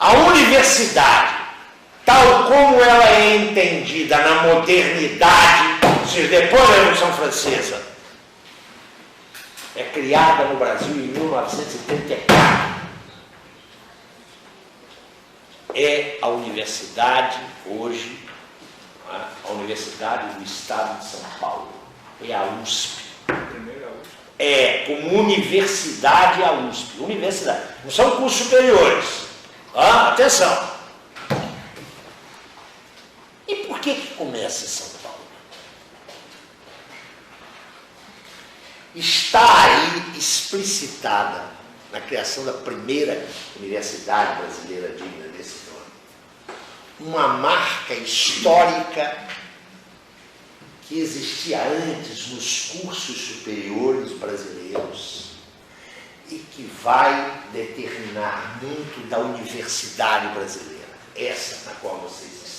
A universidade, tal como ela é entendida na modernidade, ou seja, depois da Revolução Francesa, é criada no Brasil em 1934. É a universidade hoje, a Universidade do Estado de São Paulo, é a USP. É, como universidade a USP. Universidade. Não são cursos superiores. Atenção. E por que começa em São Paulo? Está aí explicitada na criação da primeira universidade brasileira digna desse nome uma marca histórica que existia antes nos cursos superiores brasileiros e que vai determinar muito da universidade brasileira, essa na qual vocês estão.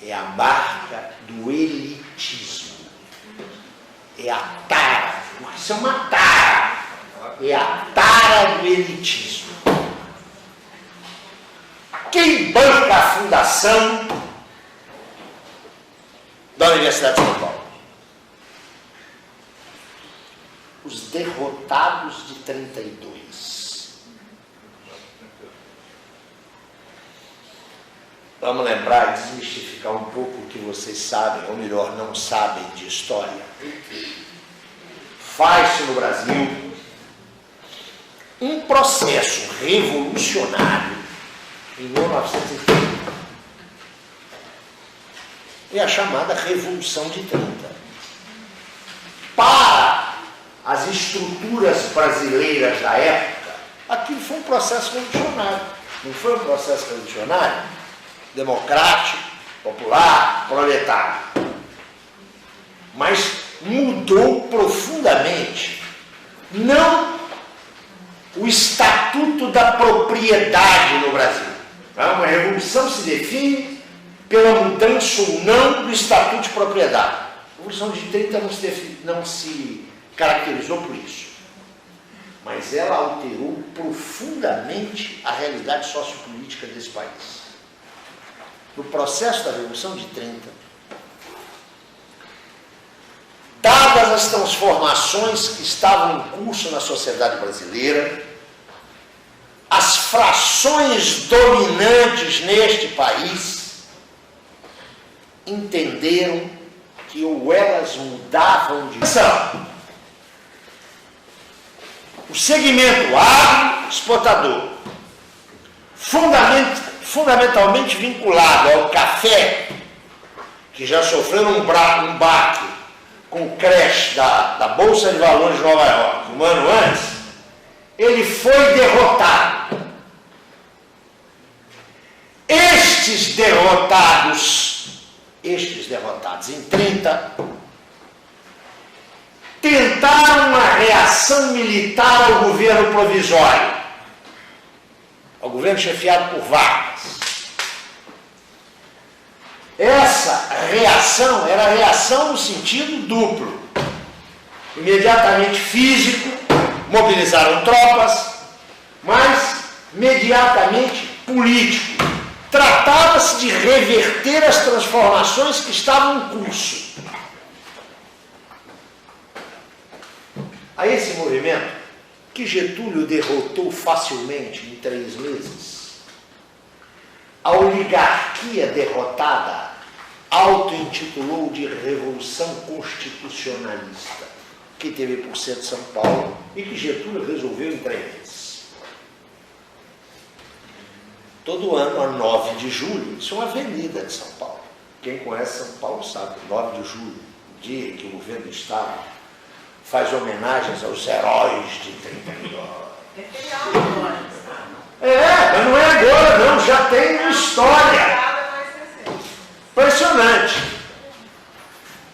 É a marca do elitismo. É a tara, porque isso é uma tara. É a tara do elitismo. Quem banca a fundação da Universidade de São Paulo? Os derrotados de 32. Vamos lembrar e desmistificar um pouco o que vocês sabem, ou melhor, não sabem de história. Faz-se no Brasil um processo revolucionário em 1930. É a chamada Revolução de 30. Para as estruturas brasileiras da época, aquilo foi um processo revolucionário. Não foi um processo revolucionário democrático, popular, proletário. Mas mudou profundamente, não o estatuto da propriedade no Brasil. Uma revolução se define pela mudança ou não do estatuto de propriedade. A Revolução de 30 não se caracterizou por isso. Mas ela alterou profundamente a realidade sociopolítica desse país. No processo da Revolução de 30, dadas as transformações que estavam em curso na sociedade brasileira, as frações dominantes neste país entenderam que ou elas mudavam de ação. O segmento agroexportador, fundamentalmente vinculado ao café, que já sofreu um baque com o crash da Bolsa de Valores de Nova York, um ano antes, ele foi derrotado. Estes derrotados em 30, tentaram uma reação militar ao governo provisório, ao governo chefiado por Vargas. Essa reação era reação no sentido duplo. Imediatamente físico, mobilizaram tropas, mas imediatamente político. Tratava-se de reverter as transformações que estavam em curso. A esse movimento, que Getúlio derrotou facilmente em 3 meses, a oligarquia derrotada auto-intitulou de Revolução Constitucionalista, que teve por centro São Paulo e que Getúlio resolveu em 3 meses. Todo ano, a 9 de julho, isso é uma avenida de São Paulo. Quem conhece São Paulo sabe, 9 de julho, o dia em que o governo do Estado faz homenagens aos heróis de 32. Mas não é agora, não, já tem uma história. Impressionante.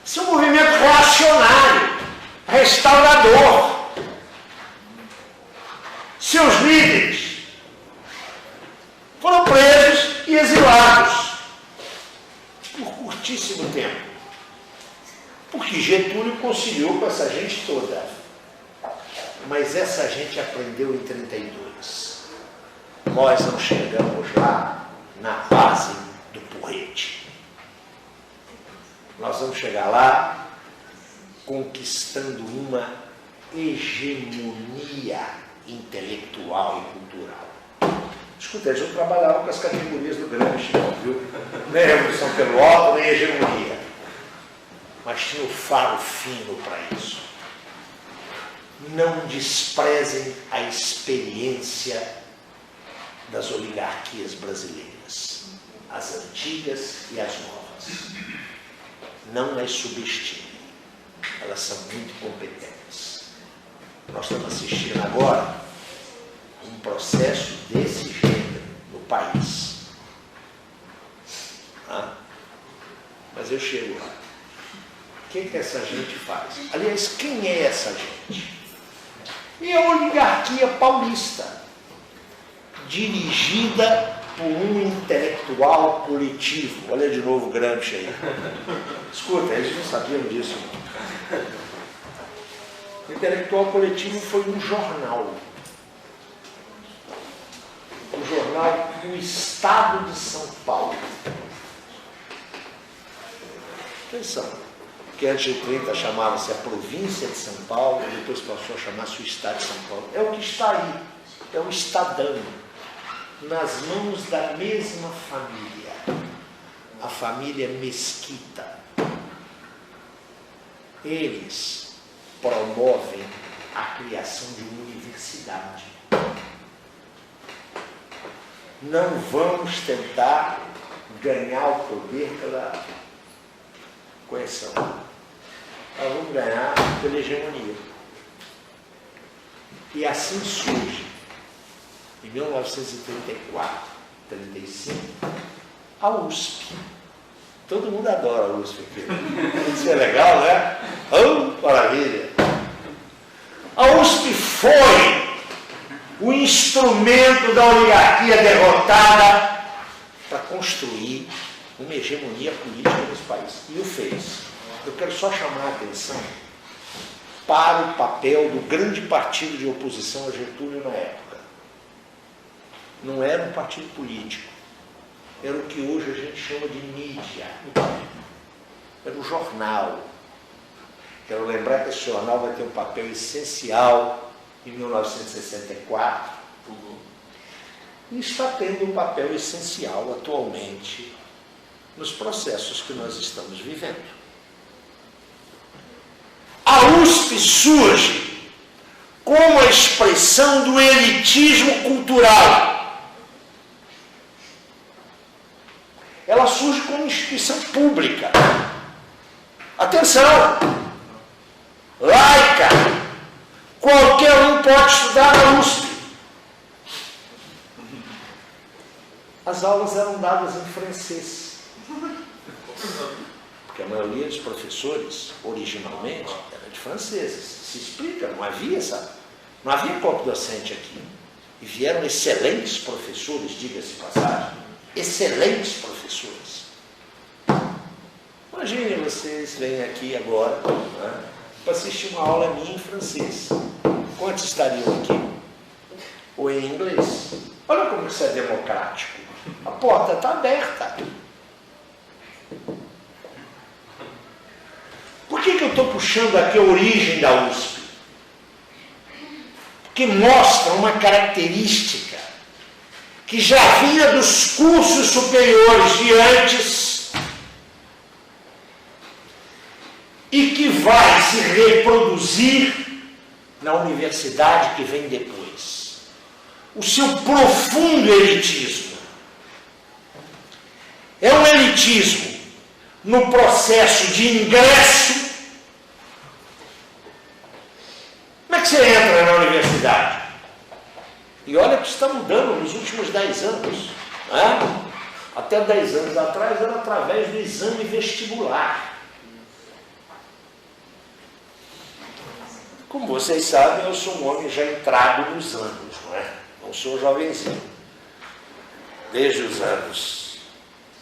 Isso é um movimento reacionário, restaurador. Seus líderes foram presos e exilados por curtíssimo tempo, porque Getúlio conciliou com essa gente toda. Mas essa gente aprendeu em 32. nós não chegamos lá na base do porrete. Nós vamos chegar lá conquistando uma hegemonia intelectual e cultural. Escuta, eles não trabalhavam com as categorias do Gramsci, viu? Nem revolução pelo ódio, nem hegemonia. Mas tinha o faro fino para isso. Não desprezem a experiência das oligarquias brasileiras, as antigas e as novas. Não as subestimem. Elas são muito competentes. Nós estamos assistindo agora um processo desse gênero no país. Mas eu chego lá. O que essa gente faz? Aliás, quem é essa gente? É a oligarquia paulista, dirigida por um intelectual coletivo. Olha de novo o Gramsci aí. Escuta, eles não sabiam disso. O intelectual coletivo foi um jornal. O jornal do Estado de São Paulo. Atenção, que antes de 30 chamava-se a província de São Paulo, depois passou a chamar-se o Estado de São Paulo. É o que está aí, é o Estadão, nas mãos da mesma família, a família Mesquita. Eles promovem a criação de uma universidade. Não vamos tentar ganhar o poder pela coerção. Nós vamos ganhar pela hegemonia. E assim surge, em 1934, 35, a USP. Todo mundo adora a USP aqui. Isso é legal, né? Oh, maravilha! A USP foi o instrumento da oligarquia derrotada para construir uma hegemonia política nesse país. E o fez. Eu quero só chamar a atenção para o papel do grande partido de oposição a Getúlio na época. Não era um partido político. Era o que hoje a gente chama de mídia. Era um jornal. Quero lembrar que esse jornal vai ter um papel essencial em 1964 e está tendo um papel essencial atualmente nos processos que nós estamos vivendo. A USP surge como a expressão do elitismo cultural. Ela surge como instituição pública. Atenção! Laica! Qualquer um pode estudar na USP. As aulas eram dadas em francês. Porque a maioria dos professores, originalmente, era de franceses. Se explica, não havia corpo docente aqui. E vieram excelentes professores, diga-se de passagem, excelentes professores. Imaginem vocês vêm aqui agora, né, para assistir uma aula minha em francês. Quantos estariam aqui? Ou em inglês? Olha como isso é democrático. A porta está aberta. Por que eu estou puxando aqui a origem da USP? Porque mostra uma característica que já vinha dos cursos superiores de antes e que vai se reproduzir na universidade que vem depois. O seu profundo elitismo. É um elitismo no processo de ingresso. Como é que você entra na universidade? E olha que está mudando nos últimos 10 anos. Né? Até 10 anos atrás era através do exame vestibular. Como vocês sabem, eu sou um homem já entrado nos anos, não é? Não sou jovenzinho. Desde os anos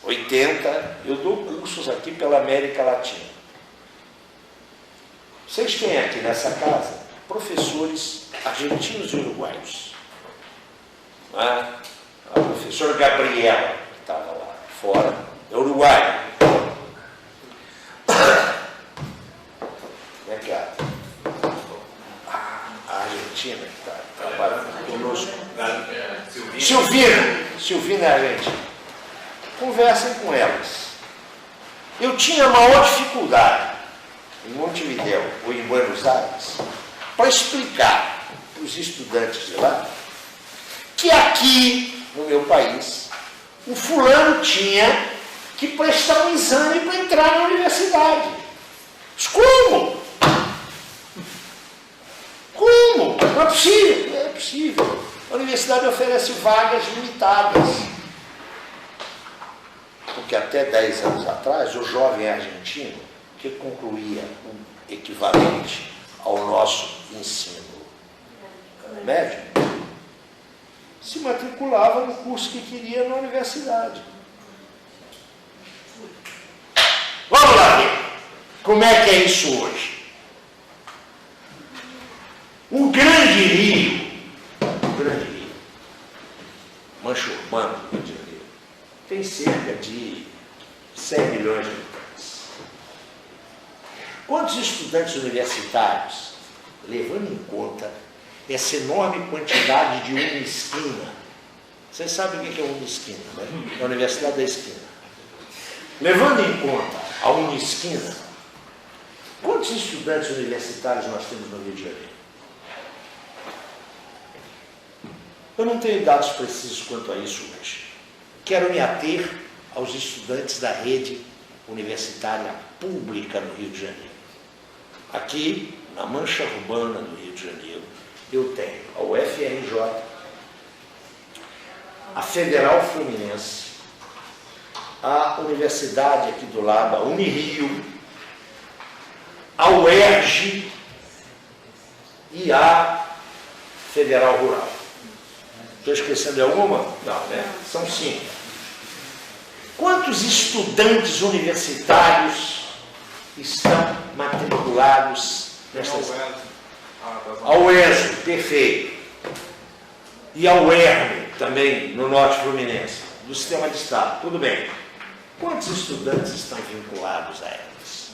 80, eu dou cursos aqui pela América Latina. Vocês têm aqui nessa casa professores argentinos e uruguaios. a professora Gabriela, que estava lá fora, é uruguaia. Como é que é? A Argentina, que está trabalhando conosco. Silvina é argentina. Conversem com elas. Eu tinha a maior dificuldade em Montevidéu ou em Buenos Aires para explicar para os estudantes de lá que aqui, no meu país, o fulano tinha que prestar um exame para entrar na universidade. Mas como? Como? Não é possível. É possível. A universidade oferece vagas limitadas. Porque até 10 anos atrás, o jovem argentino, que concluía um equivalente ao nosso ensino médio, se matriculava no curso que queria na universidade. Vamos lá ver como é que é isso hoje. O grande rio, Mancha Urbana do Rio de Janeiro, tem cerca de 100 milhões de habitantes. Quantos estudantes universitários, levando em conta essa enorme quantidade de uma esquina? Vocês sabem o que é uma esquina, né? É a Universidade da Esquina. Levando em conta a uma esquina, quantos estudantes universitários nós temos no Rio de Janeiro? Eu não tenho dados precisos quanto a isso hoje. Quero me ater aos estudantes da rede universitária pública no Rio de Janeiro. Aqui, na mancha urbana do Rio de Janeiro, eu tenho a UFRJ, a Federal Fluminense, a Universidade aqui do lado, a Unirio, a UERJ e a Federal Rural. Estou esquecendo de alguma? Não, né? São 5. Quantos estudantes universitários estão matriculados nestas? A UESO, perfeito. E a UERN, também, no Norte Fluminense, do Sistema de Estado. Tudo bem. Quantos estudantes estão vinculados a elas?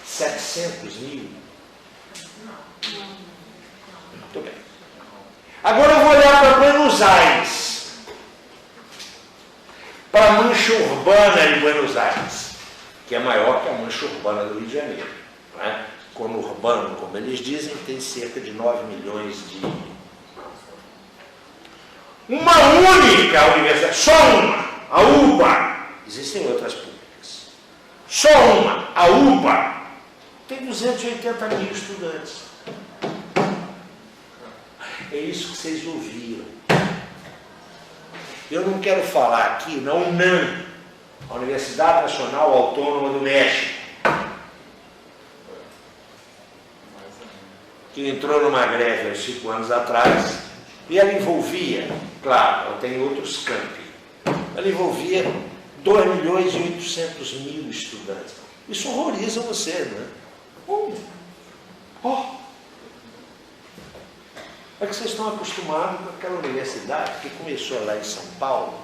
700 mil? Muito bem. Agora eu vou olhar para Buenos Aires, para a mancha urbana de Buenos Aires, que é maior que a mancha urbana do Rio de Janeiro. Né? Como urbano, como eles dizem, tem cerca de 9 milhões de... Uma única universidade, só uma, a UBA, existem outras públicas, só uma, a UBA, tem 280 mil estudantes. É isso que vocês ouviram. Eu não quero falar aqui na UNAM, a Universidade Nacional Autônoma do México, que entrou numa greve há 5 anos atrás, e ela envolvia, claro, ela tem outros campi, ela envolvia 2 milhões e 800 mil estudantes. Isso horroriza você, né? É que vocês estão acostumados com aquela universidade que começou lá em São Paulo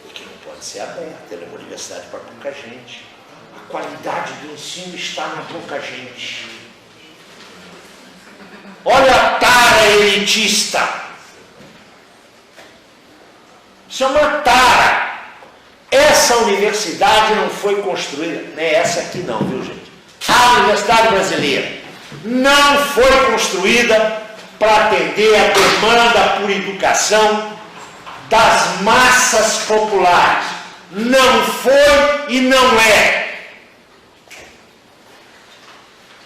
e que não pode ser aberta, ela é uma universidade para pouca gente. A qualidade do ensino está na pouca gente. Olha a tara elitista. Isso é uma tara. Essa universidade não foi construída, não é essa aqui não, viu gente? A Universidade Brasileira não foi construída para atender a demanda por educação das massas populares. Não foi e não é.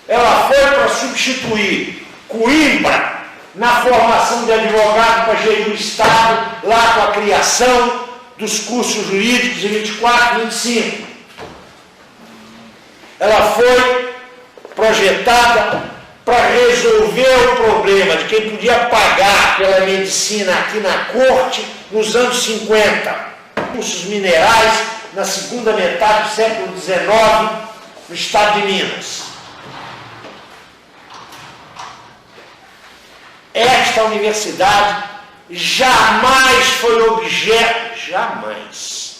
Ela foi para substituir Coimbra na formação de advogado para gerir o Estado, lá com a criação dos cursos jurídicos em 24, 25. Ela foi projetada para resolver o problema de quem podia pagar pela medicina aqui na corte nos anos 50. Cursos minerais na segunda metade do século XIX no estado de Minas. Esta universidade jamais foi objeto, jamais.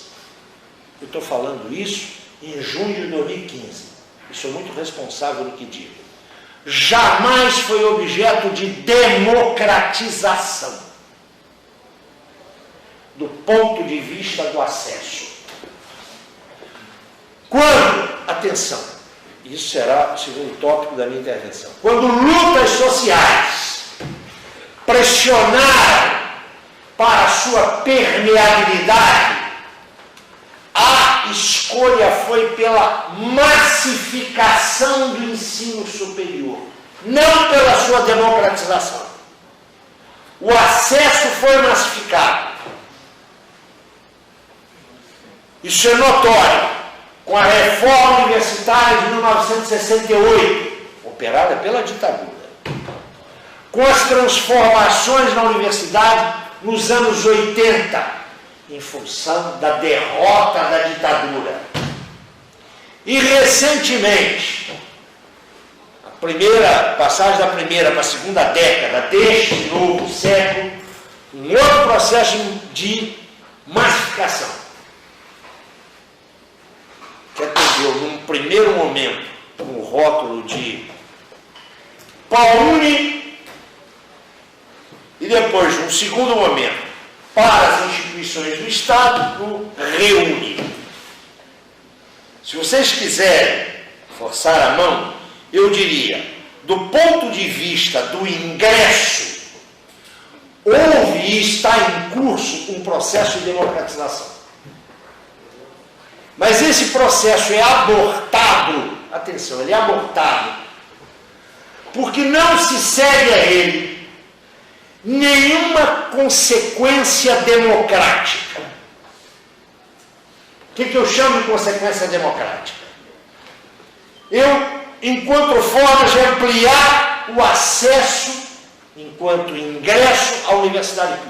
Eu estou falando isso em junho de 2015. Eu sou muito responsável no que digo. Jamais foi objeto de democratização, do ponto de vista do acesso. Quando, atenção, isso será o segundo tópico da minha intervenção, quando lutas sociais pressionaram para a sua permeabilidade, a escolha foi pela massificação do ensino superior, não pela sua democratização. O acesso foi massificado. Isso é notório com a reforma universitária de 1968, operada pela ditadura, com as transformações na universidade nos anos 80, em função da derrota da ditadura. E recentemente, a primeira passagem da primeira para a segunda década deste novo século, um outro processo de massificação, que atendeu num primeiro momento com o rótulo de PAUNI e depois, num segundo momento, para as instituições do Estado, o REUNI. Se vocês quiserem forçar a mão, eu diria, do ponto de vista do ingresso, houve e está em curso um processo de democratização. Mas esse processo é abortado, atenção, ele é abortado, porque não se segue a ele nenhuma consequência democrática. O que eu chamo de consequência democrática? Eu encontro formas de ampliar o acesso, enquanto ingresso, à universidade pública.